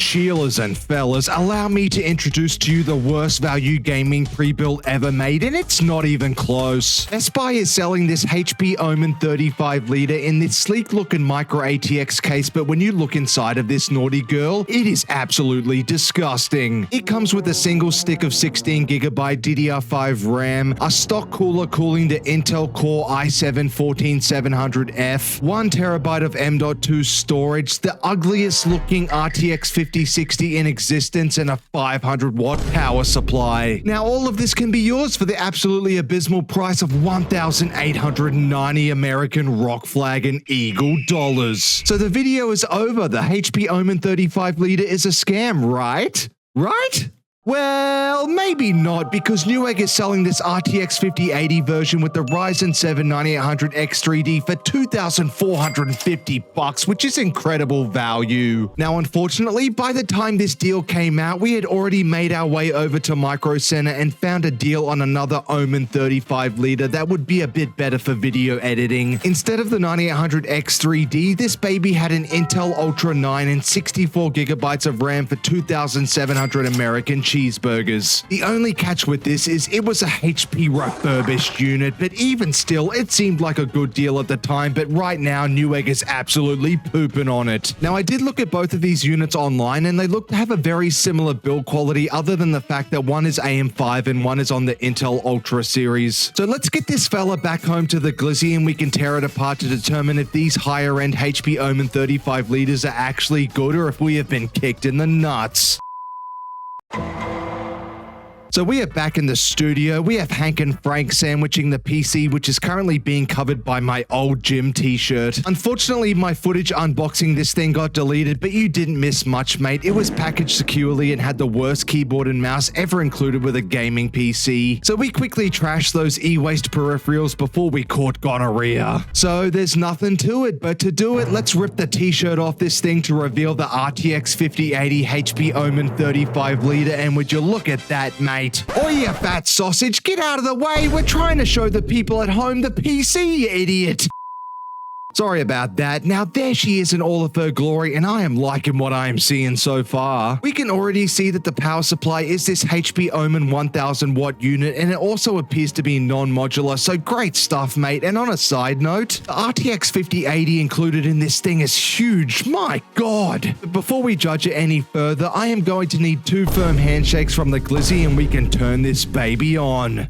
Sheilas and fellas, allow me to introduce to you the worst value gaming pre-built ever made, and it's not even close. Best Buy is selling this HP Omen 35 liter in this sleek looking micro ATX case, but when you look inside of this naughty girl, it is absolutely disgusting. It comes with a single stick of 16GB DDR5 RAM, a stock cooler cooling the Intel Core i7-14700F, 1TB of M.2 storage, the ugliest looking RTX 5060 in existence, and a 500 watt power supply. Now all of this can be yours for the absolutely abysmal price of 1,890 American rock flag and eagle dollars. So the video is over. The HP Omen 35 liter is a scam, right? Right? Well, maybe not, because Newegg is selling this RTX 5080 version with the Ryzen 7 9800X3D for $2,450, which is incredible value. Now, unfortunately, by the time this deal came out, we had already made our way over to Micro Center and found a deal on another Omen 35 liter that would be a bit better for video editing. Instead of the 9800X3D, this baby had an Intel Ultra 9 and 64GB of RAM for 2,700 American cheeseburgers. The only catch with this is it was a HP refurbished unit, but even still, it seemed like a good deal at the time, but right now, Newegg is absolutely pooping on it. Now, I did look at both of these units online, and they look to have a very similar build quality, other than the fact that one is AM5 and one is on the Intel Ultra series. So let's get this fella back home to the glizzy, and we can tear it apart to determine if these higher-end HP Omen 35 liters are actually good, or if we have been kicked in the nuts. So we are back in the studio. We have Hank and Frank sandwiching the PC, which is currently being covered by my old gym t-shirt. Unfortunately, my footage unboxing this thing got deleted, but you didn't miss much, mate. It was packaged securely and had the worst keyboard and mouse ever included with a gaming PC. So we quickly trashed those e-waste peripherals before we caught gonorrhea. So there's nothing to it, but to do it, let's rip the t-shirt off this thing to reveal the RTX 5080 HP Omen 35 liter, and would you look at that, mate? Oh, you fat sausage, get out of the way. We're trying to show the people at home the PC, you idiot. Sorry about that. Now there she is in all of her glory, and I am liking what I am seeing so far. We can already see that the power supply is this HP Omen 1000 watt unit, and it also appears to be non-modular, so great stuff, mate. And on a side note, the RTX 5080 included in this thing is huge, my god. But before we judge it any further, I am going to need 2 firm handshakes from the glizzy, and we can turn this baby on.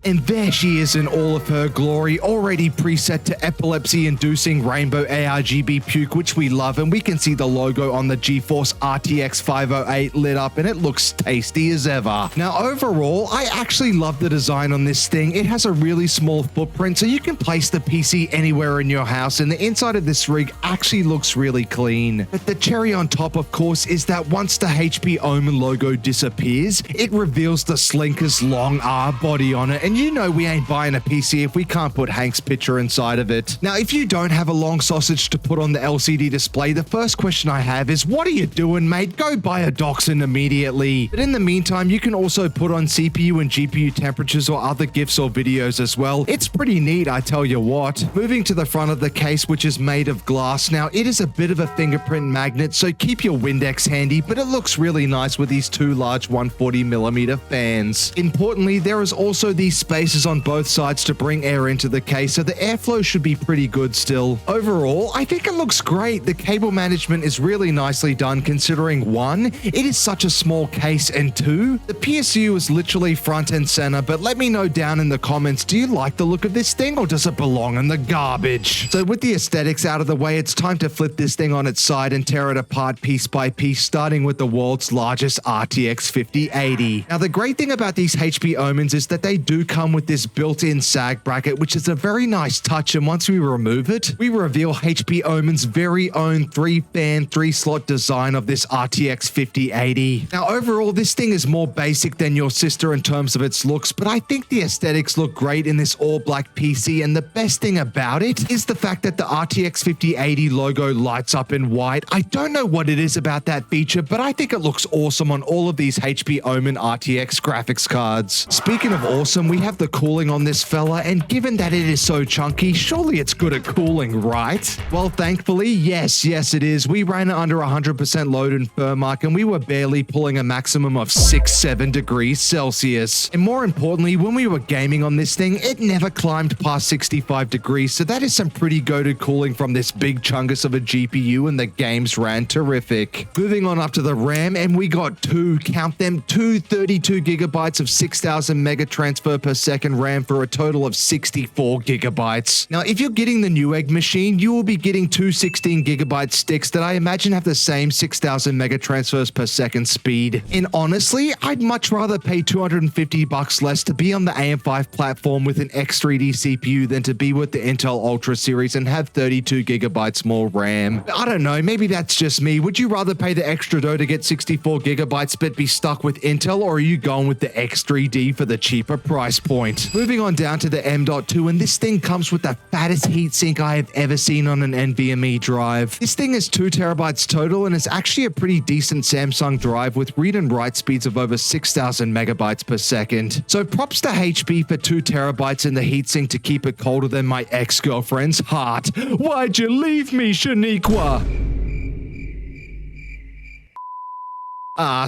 And there she is in all of her glory, already preset to epilepsy-inducing rainbow ARGB puke, which we love, and we can see the logo on the GeForce RTX 508 lit up, and it looks tasty as ever. Now, overall, I actually love the design on this thing. It has a really small footprint, so you can place the PC anywhere in your house, and the inside of this rig actually looks really clean. But the cherry on top, of course, is that once the HP Omen logo disappears, it reveals the slinker's long R body on it, and you know we ain't buying a PC if we can't put Hank's picture inside of it. Now, if you don't have a long sausage to put on the LCD display, the first question I have is, what are you doing, mate? Go buy a Dachshund immediately. But in the meantime, you can also put on CPU and GPU temperatures or other GIFs or videos as well. It's pretty neat, I tell you what. Moving to the front of the case, which is made of glass. Now, it is a bit of a fingerprint magnet, so keep your Windex handy, but it looks really nice with these 2 large 140mm fans. Importantly, there is also these spaces on both sides to bring air into the case, so the airflow should be pretty good still. Overall, I think it looks great. The cable management is really nicely done, considering 1, it is such a small case, and 2, the PSU is literally front and center. But let me know down in the comments, do you like the look of this thing, or does it belong in the garbage? So with the aesthetics out of the way, it's time to flip this thing on its side and tear it apart piece by piece, starting with the world's largest RTX 5080. Now, the great thing about these HP Omens is that they do come with this built-in sag bracket, which is a very nice touch, and once we remove it, we reveal HP Omen's very own 3-fan, 3-slot design of this RTX 5080. Now, overall, this thing is more basic than your sister in terms of its looks, but I think the aesthetics look great in this all-black PC, and the best thing about it is the fact that the RTX 5080 logo lights up in white. I don't know what it is about that feature, but I think it looks awesome on all of these HP Omen RTX graphics cards. Speaking of awesome, we have the cooling on this fella, and given that it is so chunky, surely it's good at cooling, right? Well, thankfully, yes it is. We ran it under 100% load and firm arc, and we were barely pulling a maximum of 6-7 degrees Celsius. And more importantly, when we were gaming on this thing, it never climbed past 65 degrees, so that is some pretty goated cooling from this big chungus of a GPU, and the games ran terrific. Moving on up to the RAM, and we got two 32 gigabytes of 6000 mega transfer per second RAM for a total of 64 gigabytes. Now, if you're getting the Newegg machine, you will be getting two 16 gigabyte sticks that I imagine have the same 6000 mega transfers per second speed. And honestly, I'd much rather pay $250 less to be on the AM5 platform with an X3D CPU than to be with the Intel Ultra series and have 32 gigabytes more RAM. I don't know, maybe that's just me. Would you rather pay the extra dough to get 64 gigabytes but be stuck with Intel, or are you going with the X3D for the cheaper price point? Moving on down to the M.2, and this thing comes with the fattest heatsink I have ever seen on an NVMe drive. This thing is 2 terabytes total, and it's actually a pretty decent Samsung drive with read and write speeds of over 6000 megabytes per second. So props to HP for 2 terabytes in the heatsink to keep it colder than my ex-girlfriend's heart. Why'd you leave me, Shaniqua?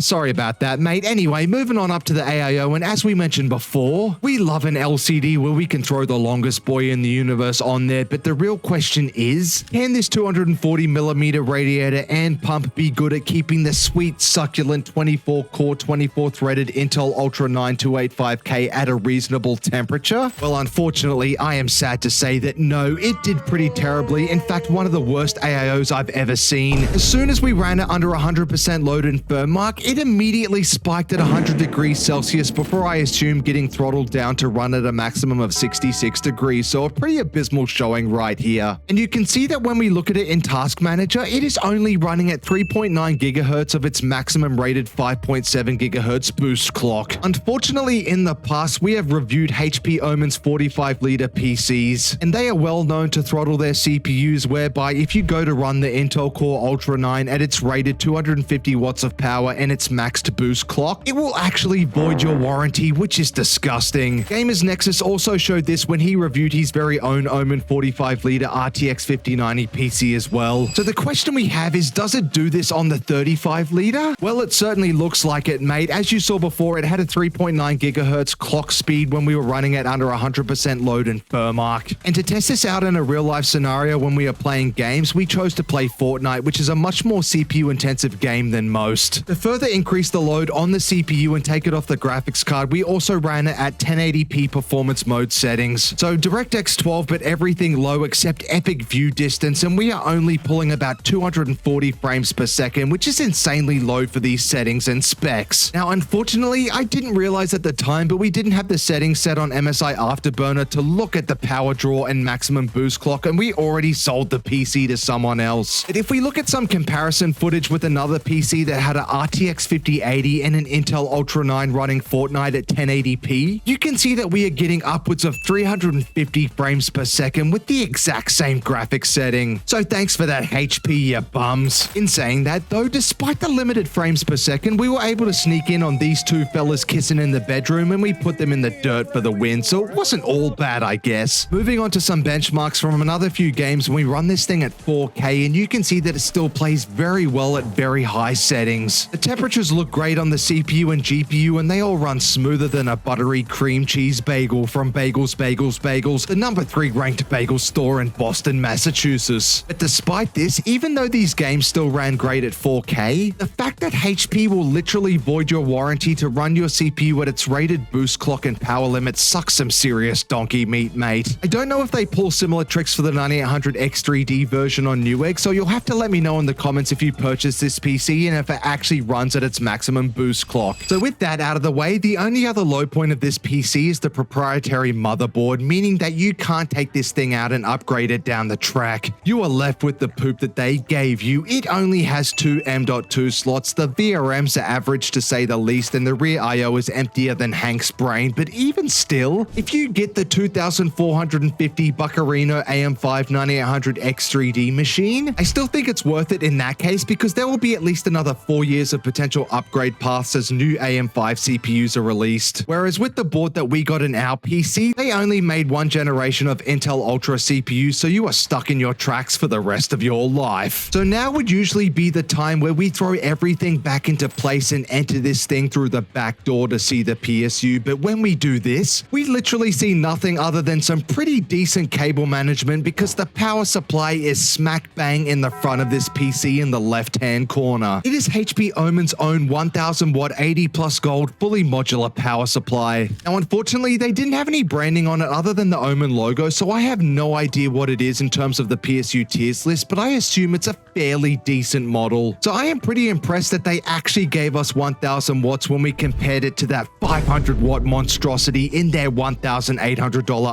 Sorry about that, mate. Anyway, moving on up to the AIO, and as we mentioned before, we love an LCD where we can throw the longest boy in the universe on there, but the real question is, can this 240mm radiator and pump be good at keeping the sweet, succulent 24-core, 24-threaded Intel Ultra 9285K at a reasonable temperature? Well, unfortunately, I am sad to say that no, it did pretty terribly. In fact, one of the worst AIOs I've ever seen. As soon as we ran it under 100% load and firm mark, it immediately spiked at 100 degrees Celsius before I assumed getting throttled down to run at a maximum of 66 degrees, so a pretty abysmal showing right here. And you can see that when we look at it in Task Manager, it is only running at 3.9 gigahertz of its maximum rated 5.7 gigahertz boost clock. Unfortunately, in the past, we have reviewed HP Omen's 45-liter PCs, and they are well known to throttle their CPUs, whereby if you go to run the Intel Core Ultra 9 at its rated 250 watts of power and its maxed boost clock, it will actually void your warranty, which is disgusting. Gamers Nexus also showed this when he reviewed his very own Omen 45-liter RTX 5090 PC as well. So the question we have is, does it do this on the 35-liter? Well, it certainly looks like it, mate. As you saw before, it had a 3.9 gigahertz clock speed when we were running at under 100% load and firm arc. And to test this out in a real-life scenario when we are playing games, we chose to play Fortnite, which is a much more CPU-intensive game than most. To further increase the load on the CPU and take it off the graphics card, we also ran it at 1080p performance mode settings. So DirectX 12, but everything low except epic view distance, and we are only pulling about 240 frames per second, which is insanely low for these settings and specs. Now, unfortunately, I didn't realize at the time, but we didn't have the settings set on MSI Afterburner to look at the power draw and maximum boost clock, and we already sold the PC to someone else. But if we look at some comparison footage with another PC that had a RTX 5080 and an Intel Ultra 9 running Fortnite at 1080p, you can see that we are getting upwards of 350 frames per second with the exact same graphics setting. So thanks for that, HP, you bums. In saying that though, despite the limited frames per second, we were able to sneak in on these two fellas kissing in the bedroom, and we put them in the dirt for the win, so it wasn't all bad, I guess. Moving on to some benchmarks from another few games, we run this thing at 4K, and you can see that it still plays very well at very high settings. The temperatures look great on the CPU and GPU, and they all run smoother than a buttery cream cheese bagel from Bagels, the number 3 ranked bagel store in Boston, Massachusetts. But despite this, even though these games still ran great at 4K, the fact that HP will literally void your warranty to run your CPU at its rated boost clock and power limit sucks some serious donkey meat, mate. I don't know if they pull similar tricks for the 9800 X3D version on Newegg, so you'll have to let me know in the comments if you purchase this PC and if it actually runs at its maximum boost clock. So with that out of the way, the only other low point of this PC is the proprietary motherboard, meaning that you can't take this thing out and upgrade it down the track. You are left with the poop that they gave you. It only has 2 M.2 slots, the VRMs are average to say the least, and the rear I.O. is emptier than Hank's brain, but even still, if you get the 2450 Buccarino AM5 9800 X3D machine, I still think it's worth it in that case, because there will be at least another 4 years of potential upgrade paths as new AM5 CPUs are released. Whereas with the board that we got in our PC, they only made one generation of Intel Ultra CPUs, so you are stuck in your tracks for the rest of your life. So now would usually be the time where we throw everything back into place and enter this thing through the back door to see the PSU, but when we do this, we literally see nothing other than some pretty decent cable management because the power supply is smack bang in the front of this PC in the left-hand corner. It is HP Omen's own 1000 watt 80 plus gold fully modular power supply. Now unfortunately they didn't have any branding on it other than the Omen logo, so I have no idea what it is in terms of the PSU tiers list, but I assume it's a fairly decent model. So I am pretty impressed that they actually gave us 1000 watts when we compared it to that 500 watt monstrosity in their $1,800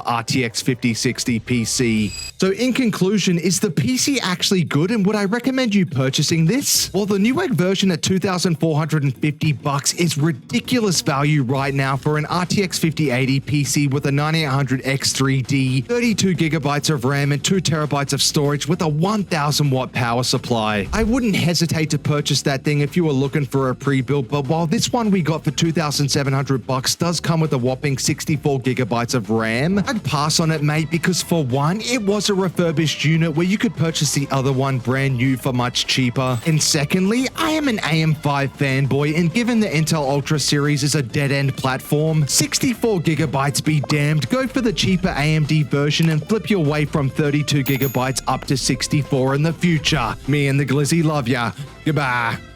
RTX 5060 PC. So in conclusion, is the PC actually good and would I recommend you purchasing this? Well, the Newegg version at $2,450 is ridiculous value right now for an RTX 5080 PC with a 9800 X3D, 32 gigabytes of RAM and 2 terabytes of storage with a 1000 watt power supply. I wouldn't hesitate to purchase that thing if you were looking for a pre-built, but while this one we got for $2,700 does come with a whopping 64 gigabytes of RAM, I'd pass on it, mate, because for one, it was a refurbished unit where you could purchase the other one brand new for much cheaper. And secondly, I am an AM5 fanboy, and given the Intel Ultra series is a dead-end platform, 64 gigabytes be damned, go for the cheaper AMD version and flip your way from 32 gigabytes up to 64 in the future. Me and the Glizzy love ya. Goodbye.